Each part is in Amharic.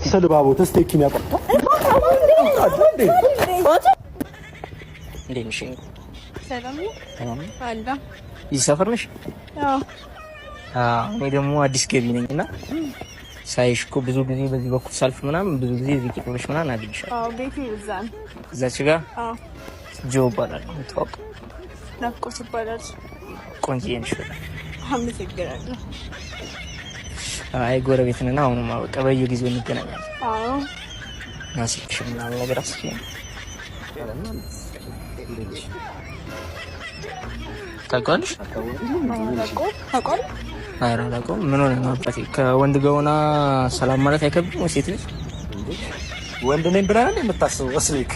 ሰልባቦ ተስተኪን ያቆጣ እንዴ ነሽ? ሰላም ሰላም አላ ይሰፈር ነሽ? አዎ እኔ ደግሞ አዲስ ገቢ ነኝና ሳይሽ እኮ ብዙ ጊዜ በዚህ በኩል ሳልፍ ምናምን ብዙ ጊዜ እዚህ ቂጥሽ ምናምን አግኝሻለሁ። አዎ ቤቴ እዛን እዛች ጋር አዎ ጆ ይባላል ተዋውቅ። ናፍቆት ይባላል። ቆንጆዬ ነሽ በጣም አመሰግናለሁ። አይ ጎረቤት ነን። አሁንማ በቃ በየጊዜው እንገናኛለን። አዎ ናስልክሽ ምናምን ነገር አስቼ ታውቃለሽ? ኧረ አላውቀውም። ምን ሆነ ነው አባቴ? ከወንድ ጋር ሆና ሰላም ማለት አይከብድም ወይ? ሴት ልጅ ወንድ ነኝ ብለህ ነው የምታስበው? እስሊክ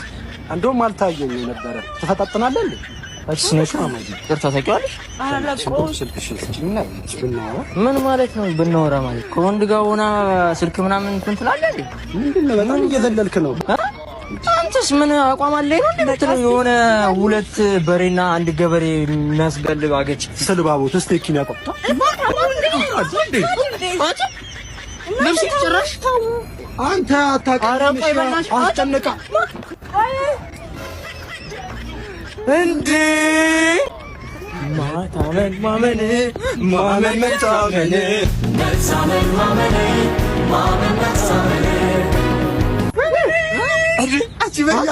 እንደውም አልታየኝ ነበረ። ትፈጣጥናለህ እንዴ? እሺ ነሽ ማማዬ። ቅርታ ታውቂዋለሽ? ምን ማለት ነው ብናወራ ማለት? ከወንድ ጋር ሆና ስልክ ምናምን እንትን ትላለህ እንዴ? ምንድነው? በጣም እየዘለልክ ነው። አንተስ ምን አቋም አለኝ ነው የምትለው? የሆነ ሁለት በሬና አንድ ገበሬ የሚያስገልብ አገጭ ሰልባቦ ተስተኪን ያቆጣ ነፍስ ጭራሽ አንተ አታውቅም። አስጨነቃ እንዴ ማታመን ማመን ማመን መታመን መታመን ማመን ማመን መታመን አጂ በያ